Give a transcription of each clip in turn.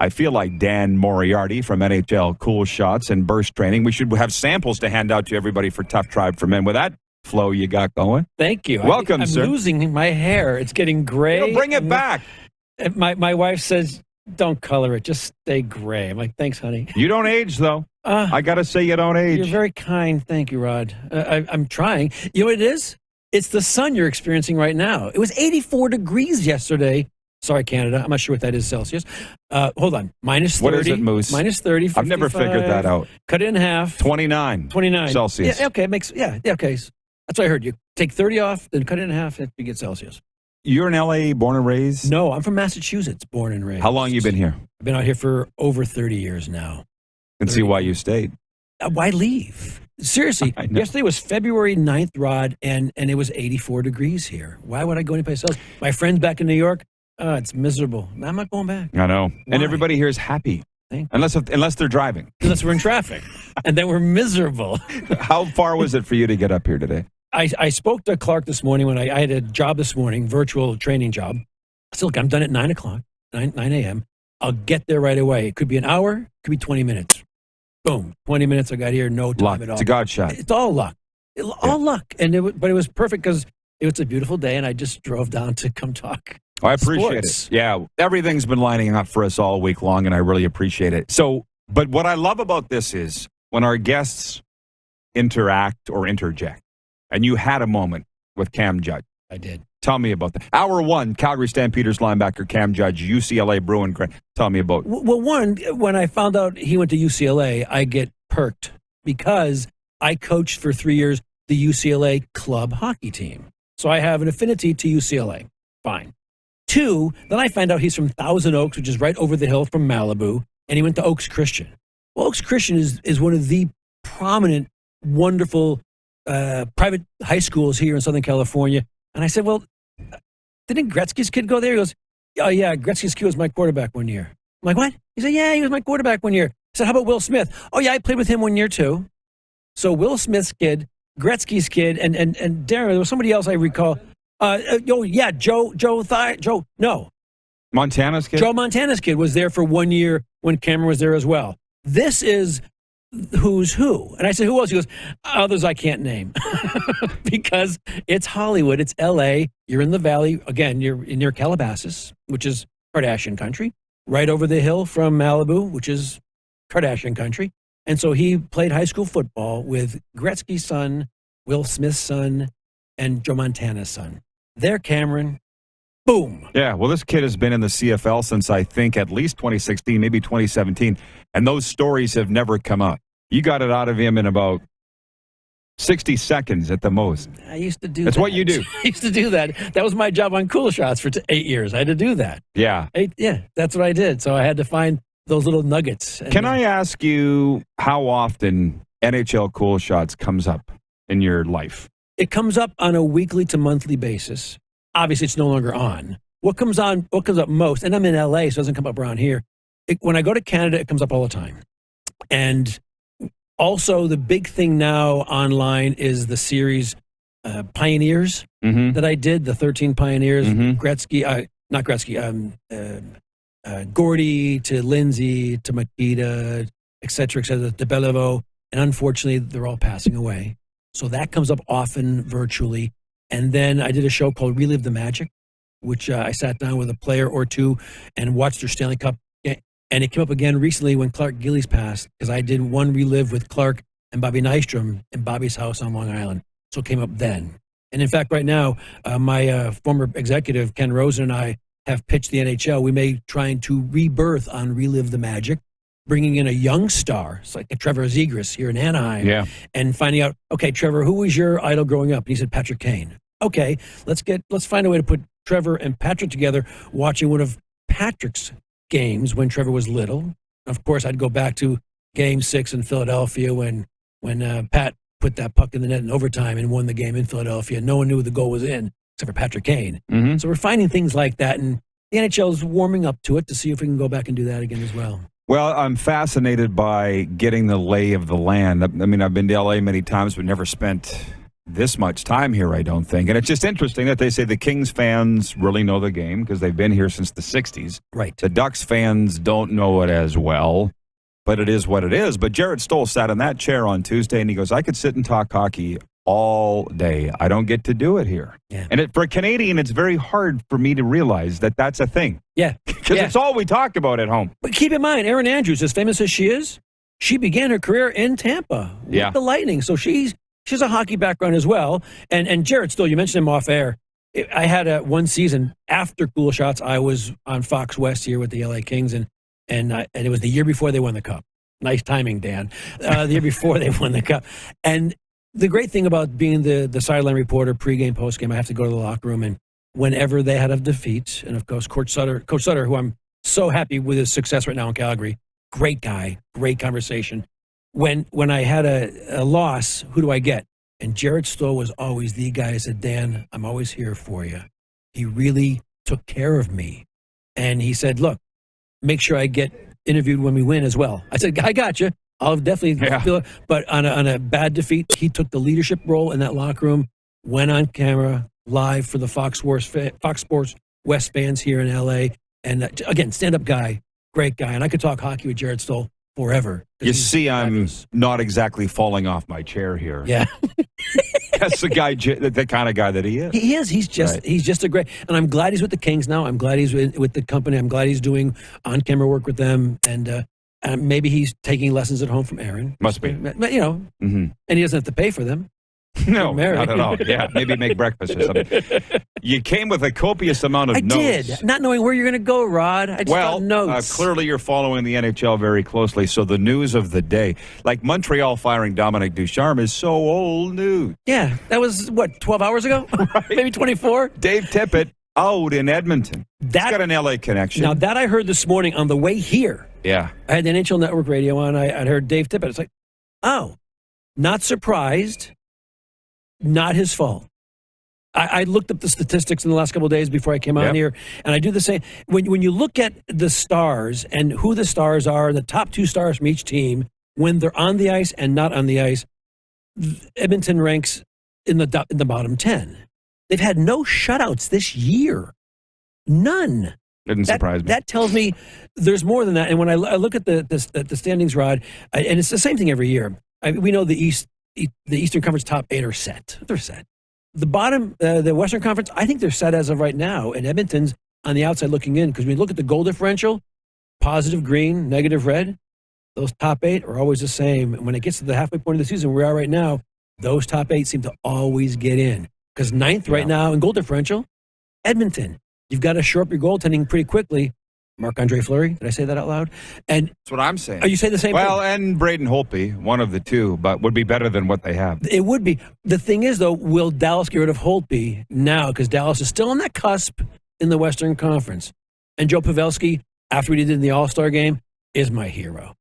I feel like Dan Moriarty from NHL Cool Shots and Burst Training. We should have samples to hand out to everybody for Tough Tribe for Men. With that flow you got going. Thank you. Welcome, sir. I'm losing my hair. It's getting gray. Bring it back. My wife says, don't color it. Just stay gray. I'm like, thanks, honey. You don't age, though. I got to say you don't age. You're very kind. Thank you, Rod. I'm trying. You know what it is? It's the sun you're experiencing right now. It was 84 degrees yesterday. Sorry, Canada. I'm not sure what that is Celsius. Hold on. Minus 30. What is it, Moose? Minus 30. 55. I've never figured that out. Cut it in half. 29 Celsius. Yeah, okay. Okay. That's what I heard you. Take 30 off, then cut it in half, and you get Celsius. You're in L.A., born and raised? No, I'm from Massachusetts, born and raised. How long you been here? I've been out here for over 30 years now. And see why you stayed. Why leave? Seriously, yesterday was February 9th, Rod, and it was 84 degrees here. Why would I go anyplace else? My friends back in New York, it's miserable. I'm not going back. I know. Why? And everybody here is happy. Unless they're driving. Unless we're in traffic. And then we're miserable. How far was it for you to get up here today? I spoke to Clark this morning when I had a job this morning, virtual training job. I said, look, I'm done at 9 o'clock, 9 a.m. I'll get there right away. It could be an hour, it could be 20 minutes. Boom, 20 minutes I got here, no time luck. at all. It's a God shot. It's all luck. All luck. But it was perfect because it was a beautiful day and I just drove down to come talk. Oh, I appreciate sports. it. Yeah, everything's been lining up for us all week long, and I really appreciate it. So, but what I love about this is when our guests interact or interject, and you had a moment with Cam Judge. I did. Tell me about that. Hour one, Calgary Stampeders linebacker Cam Judge, UCLA Bruin. Tell me about it. Well, one, when I found out he went to UCLA, I get perked because I coached for 3 years the UCLA club hockey team. So I have an affinity to UCLA. Fine. 2, then I find out he's from Thousand Oaks, which is right over the hill from Malibu, and he went to Oaks Christian. Well, Oaks Christian is one of the prominent, wonderful private high schools here in Southern California. And I said, well, didn't Gretzky's kid go there? He goes, oh, yeah, Gretzky's kid was my quarterback one year. I'm like, what? He said, yeah, he was my quarterback one year. I said, how about Will Smith? Oh, yeah, I played with him 1 year too. So Will Smith's kid, Gretzky's kid, and Darren, there was somebody else I recall. Montana's kid? Joe Montana's kid was there for 1 year when Cameron was there as well. This is who's who. And I said, who else? He goes, others I can't name. Because it's Hollywood, it's L.A., you're in the valley. Again, you're near Calabasas, which is Kardashian country, right over the hill from Malibu, which is Kardashian country. And so he played high school football with Gretzky's son, Will Smith's son, and Joe Montana's son. There, Cameron. Boom. Yeah, well, this kid has been in the CFL since I think at least 2016, maybe 2017, and those stories have never come up. You got it out of him in about 60 seconds at the most. I used to do That's that. what you do. I used to do that. That was my job on Cool Shots for 8 years. I had to do that. Yeah. That's what I did. So I had to find those little nuggets. Can I ask you how often NHL Cool Shots comes up in your life? It comes up on a weekly to monthly basis. Obviously, it's no longer on. What comes up most, and I'm in LA, so it doesn't come up around here. When I go to Canada, it comes up all the time. And also, the big thing now online is the series Pioneers that I did, the 13 Pioneers, Gretzky, not Gretzky, Gordy to Lindsay to Makita, et cetera, to Beliveau. And unfortunately, they're all passing away. So that comes up often virtually. And then I did a show called Relive the Magic, which I sat down with a player or two and watched their Stanley Cup. And it came up again recently when Clark Gillies passed, because I did one relive with Clark and Bobby Nystrom in Bobby's house on Long Island. So it came up then. And in fact, right now, my former executive, Ken Rosen, and I have pitched the NHL. We may trying to rebirth on Relive the Magic, bringing in a young star, it's like a Trevor Zegras here in Anaheim, and finding out, okay, Trevor, who was your idol growing up? And he said, Patrick Kane. Okay, let's find a way to put Trevor and Patrick together, watching one of Patrick's games when Trevor was little. Of course, I'd go back to Game 6 in Philadelphia when Pat put that puck in the net in overtime and won the game in Philadelphia. No one knew the goal was in except for Patrick Kane. So we're finding things like that, and the NHL is warming up to it to see if we can go back and do that again as well. Well, I'm fascinated by getting the lay of the land. I mean, I've been to L.A. many times, but never spent this much time here, I don't think. And it's just interesting that they say the Kings fans really know the game because they've been here since the 60s. Right. The Ducks fans don't know it as well, but it is what it is. But Jared Stoll sat in that chair on Tuesday, and he goes, I could sit and talk hockey all day. I don't get to do it here. Yeah. And for a Canadian, it's very hard for me to realize that that's a thing. Yeah. Because it's all we talk about at home. But keep in mind, Erin Andrews, as famous as she is, she began her career in Tampa with the Lightning. So she's a hockey background as well. And Jared Stoll, you mentioned him off air. I had one season after Cool Shots. I was on Fox West here with the LA Kings, and it was the year before they won the Cup. Nice timing, Dan. The year before they won the Cup. And the great thing about being the sideline reporter, pregame, postgame, I have to go to the locker room, and whenever they had a defeat, and of course, Coach Sutter, who I'm so happy with his success right now in Calgary, great guy, great conversation. When I had a loss, who do I get? And Jared Stoll was always the guy who said, Dan, I'm always here for you. He really took care of me. And he said, look, make sure I get interviewed when we win as well. I said, I got you. I'll definitely feel it. But on a bad defeat, he took the leadership role in that locker room, went on camera, live for the Fox Sports West fans here in L.A. And again, stand-up guy, great guy. And I could talk hockey with Jared Stoll forever. You see, fabulous. I'm not exactly falling off my chair here. Yeah. That's the kind of guy that he is. He is. He's just a great, and I'm glad he's with the Kings now. I'm glad he's with the company. I'm glad he's doing on-camera work with them. And maybe he's taking lessons at home from Aaron. Must be. You know, and he doesn't have to pay for them. No, not at all. Yeah, maybe make breakfast or something. You came with a copious amount of notes. I did, not knowing where you're going to go, Rod. I just got notes. Clearly you're following the NHL very closely, so the news of the day, like Montreal firing Dominic Ducharme, is so old news. Yeah, that was, 12 hours ago? Right. Maybe 24? Dave Tippett out in Edmonton. He's got an LA connection. Now, that I heard this morning on the way here. Yeah. I had the NHL Network radio on. I'd heard Dave Tippett. It's like, oh, not surprised. Not his fault. I looked up the statistics in the last couple of days before I came on here, and I do the same. When you look at the stars and who the stars are, the top two stars from each team, when they're on the ice and not on the ice, Edmonton ranks in the bottom 10. They've had no shutouts this year. None. Didn't surprise me. That tells me there's more than that. And when I look at the standings, Rod, and it's the same thing every year. We know the Eastern Conference top 8 are set. They're set. The bottom, the Western Conference, I think they're set as of right now. And Edmonton's on the outside looking in, because when you look at the goal differential, positive green, negative red, those top 8 are always the same. And when it gets to the halfway point of the season, where we are right now, those top 8 seem to always get in. Because 9th right now in goal differential, Edmonton. You've got to shore up your goaltending pretty quickly. Marc-Andre Fleury, did I say that out loud? And that's what I'm saying. Oh, you say the same thing? Well, and Braden Holtby, one of the two, but would be better than what they have. It would be. The thing is, though, will Dallas get rid of Holtby now? Because Dallas is still on that cusp in the Western Conference. And Joe Pavelski, after what he did in the All-Star game, is my hero.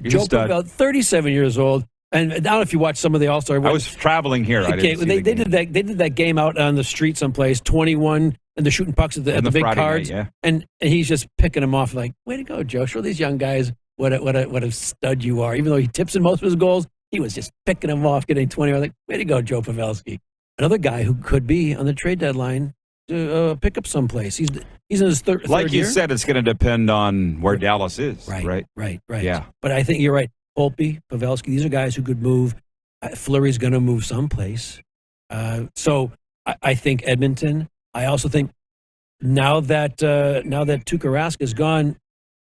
Joe Pavelski, 37 years old. And I don't know if you watched some of the All-Star. I was traveling here. I didn't see they did that game out on the street someplace, 21, and they're shooting pucks at the big Friday cards. night, and he's just picking them off like, way to go, Joe. Show these young guys what a stud you are. Even though he tips in most of his goals, he was just picking them off, getting 20. I was like, way to go, Joe Pavelski. Another guy who could be on the trade deadline to pick up someplace. He's in his third year. Like you said, it's going to depend on where Dallas is. Right. Yeah. But I think you're right. Holtby, Pavelski, these are guys who could move. Fleury's going to move someplace. So I think Edmonton. I also think now that Tuukka Rask is gone,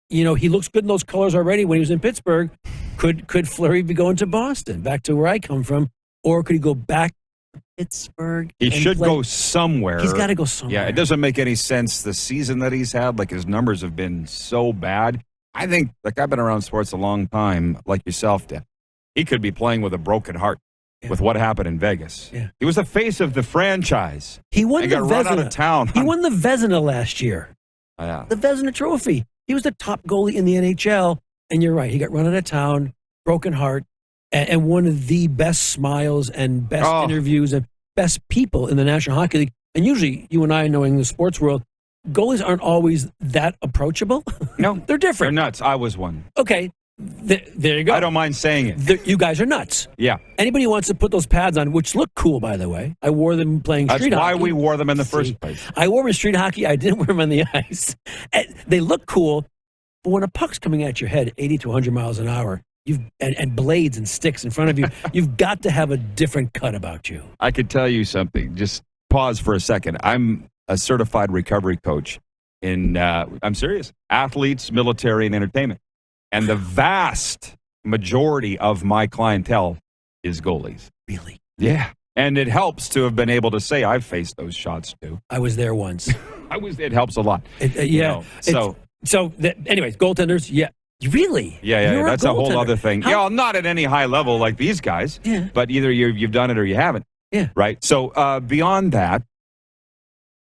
he looks good in those colors already when he was in Pittsburgh. Could Fleury be going to Boston, back to where I come from, or could he go back to Pittsburgh? He should go somewhere. He's got to go somewhere. Yeah, it doesn't make any sense. The season that he's had, like his numbers have been so bad. I think, like I've been around sports a long time, like yourself, Dan. He could be playing with a broken heart with what happened in Vegas. Yeah. He was the face of the franchise. He won the got run out of town. He won the Vezina last year. Yeah. The Vezina Trophy. He was the top goalie in the NHL. And you're right. He got run out of town, broken heart, and one of the best smiles and best interviews and best people in the National Hockey League. And usually, you and I, knowing the sports world, goalies aren't always that approachable. No. They're different. They're nuts. I was one. Okay. There you go. I don't mind saying it. You guys are nuts. Yeah. Anybody who wants to put those pads on, which look cool, by the way. I wore them playing street hockey. That's why we wore them in the first place. I wore them in street hockey. I didn't wear them on the ice. And they look cool, but when a puck's coming at your head 80 to 100 miles an hour, and blades and sticks in front of you, you've got to have a different cut about you. I could tell you something. Just pause for a second. I'm a certified recovery coach in, I'm serious, athletes, military, and entertainment. And the vast majority of my clientele is goalies. Really? Yeah. And it helps to have been able to say I've faced those shots too. I was there once. It helps a lot. Yeah. Anyways, goaltenders, yeah. Really? Yeah. That's a whole other thing. Yeah, not at any high level like these guys. Yeah. But either you've done it or you haven't. Yeah. Right? So beyond that,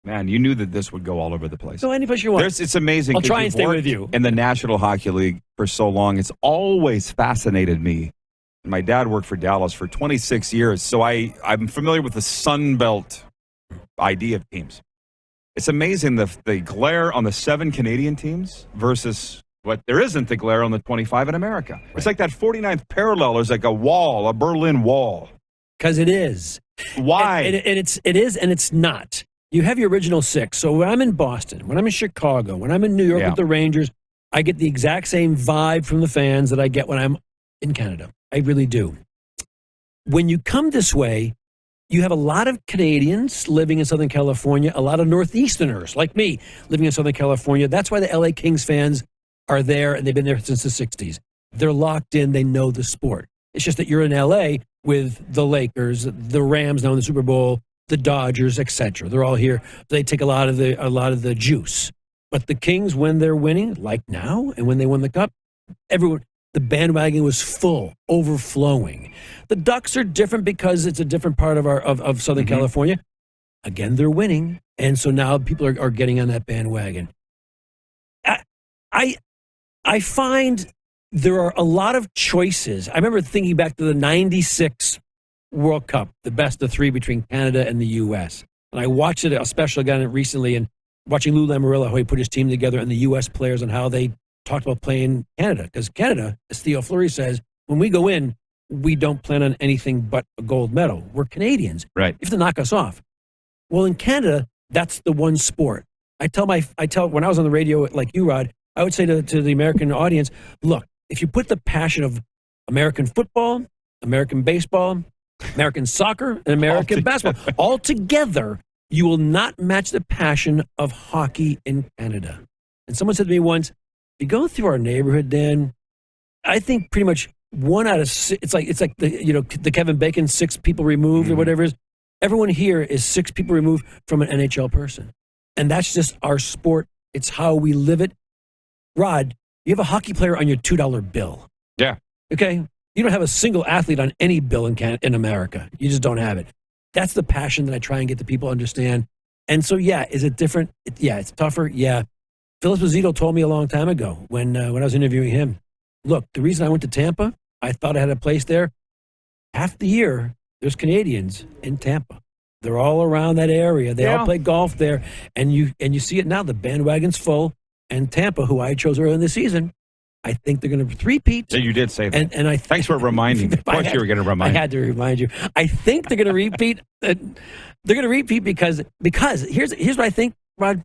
man, you knew that this would go all over the place. Go any place you want. It's amazing. I'll try and stay with you. In the National Hockey League for so long, it's always fascinated me. My dad worked for Dallas for 26 years, so I'm familiar with the Sun Belt idea of teams. It's amazing the glare on the 7 Canadian teams versus what there isn't the glare on the 25 in America. Right. It's like that 49th parallel is like a wall, a Berlin Wall. Because it is. Why? And it is, and it's not. You have your original 6. So when I'm in Boston, when I'm in Chicago, when I'm in New York with the Rangers, I get the exact same vibe from the fans that I get when I'm in Canada. I really do. When you come this way, you have a lot of Canadians living in Southern California, a lot of Northeasterners like me living in Southern California. That's why the LA Kings fans are there, and they've been there since the 60s. They're locked in. They know the sport. It's just that you're in LA with the Lakers, the Rams now in the Super Bowl, the Dodgers, etc. They're all here. They take a lot of the juice. But the Kings, when they're winning, like now, and when they won the Cup, the bandwagon was full, overflowing. The Ducks are different because it's a different part of Southern California. Again, they're winning, and so now people are getting on that bandwagon. I find there are a lot of choices. I remember thinking back to the 96 World Cup, the best of 3 between Canada and the U.S. And I watched a special again recently, and watching Lou Lamoriello, how he put his team together, and the U.S. players and how they talked about playing Canada. Because Canada, as Theo Fleury says, when we go in, we don't plan on anything but a gold medal. We're Canadians. Right. You have to knock us off. Well, in Canada, that's the one sport. I tell when I was on the radio like you, Rod, I would say to the American audience, look, if you put the passion of American football, American baseball, American soccer, and American basketball all together, you will not match the passion of hockey in Canada. And someone said to me once, you go through our neighborhood, Dan, I think pretty much 1 out of 6, it's like the Kevin Bacon 6 people removed or whatever it is. Everyone here is 6 people removed from an NHL person. And that's just our sport. It's how we live it. Rod, you have a hockey player on your $2 bill. Yeah. Okay? You don't have a single athlete on any bill in America. You just don't have it. That's the passion that I try and get the people to understand. And so, yeah, is it different? It's tougher. Yeah. Phil Esposito told me a long time ago when I was interviewing him, look, the reason I went to Tampa, I thought I had a place there. Half the year, there's Canadians in Tampa. They're all around that area. They all play golf there. And you see it now. The bandwagon's full. And Tampa, who I chose early in the season, I think they're going to three-peat. Yeah, you did say that. And thanks for reminding me. Of course you were going to remind me. I had to remind you. I think they're going to repeat. They're going to repeat because here's what I think, Rod.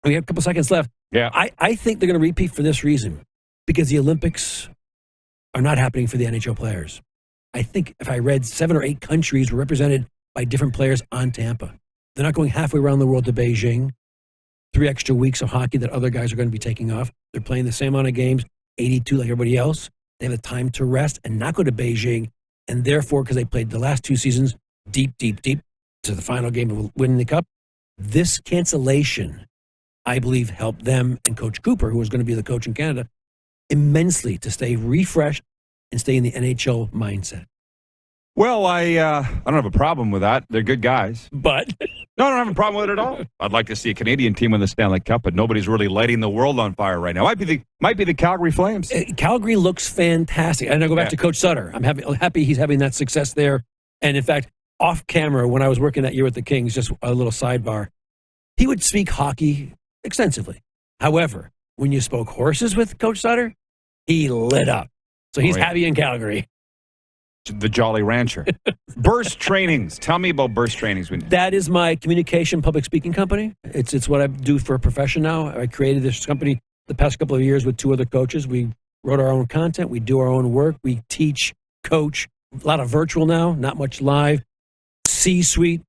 We have a couple seconds left. Yeah. I think they're going to repeat for this reason. Because the Olympics are not happening for the NHL players. I think if I read 7 or 8 countries were represented by different players on Tampa. They're not going halfway around the world to Beijing. 3 extra weeks of hockey that other guys are going to be taking off. They're playing the same amount of games, 82 like everybody else. They have the time to rest and not go to Beijing. And therefore, because they played the last 2 seasons deep to the final game of winning the Cup, this cancellation, I believe, helped them and Coach Cooper, who was going to be the coach in Canada, immensely to stay refreshed and stay in the NHL mindset. Well, I don't have a problem with that. They're good guys. But no, I don't have a problem with it at all. I'd like to see a Canadian team win the Stanley Cup, but nobody's really lighting the world on fire right now. Might be the Calgary Flames. Calgary looks fantastic. And I go back to Coach Sutter. I'm happy he's having that success there. And in fact, off camera, when I was working that year with the Kings, just a little sidebar, he would speak hockey extensively. However, when you spoke horses with Coach Sutter, he lit up. So he's happy in Calgary. The Jolly Rancher. Burst Trainings. Tell me about Burst Trainings. That is my communication public speaking company. It's what I do for a profession now. I created this company the past couple of years with 2 other coaches. We wrote our own content. We do our own work. We teach, coach, a lot of virtual now, not much live. C-suite,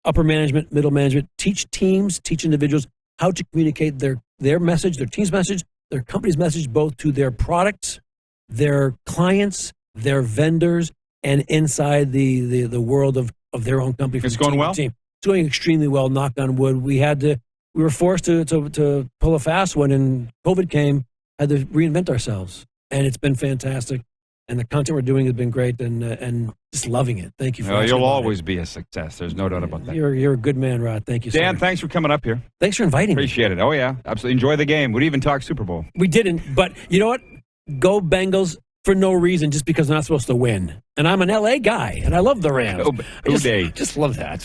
upper management, middle management. Teach teams, teach individuals how to communicate their message, their team's message, their company's message, both to their products, their clients, their vendors, and inside the world of their own company. It's going well? Team. It's going extremely well, knock on wood. We were forced to pull a fast one, and COVID came, had to reinvent ourselves. And it's been fantastic. And the content we're doing has been great, and just loving it. Thank you for You'll always be a success. There's no doubt about that. You're a good man, Rod. Thank you, Dan, sir. thanks for coming up here. Thanks for inviting me. Appreciate it. Oh, yeah. Absolutely. Enjoy the game. We didn't even talk Super Bowl. We didn't, but you know what? Go Bengals for no reason, just because they're not supposed to win. And I'm an LA guy, and I love the Rams. I just love that.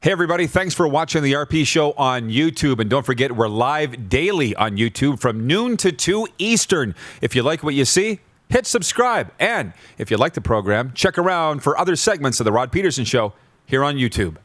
Hey, everybody. Thanks for watching the RP Show on YouTube. And don't forget, we're live daily on YouTube from noon to 2 Eastern. If you like what you see, hit subscribe. And if you like the program, check around for other segments of The Rod Pedersen Show here on YouTube.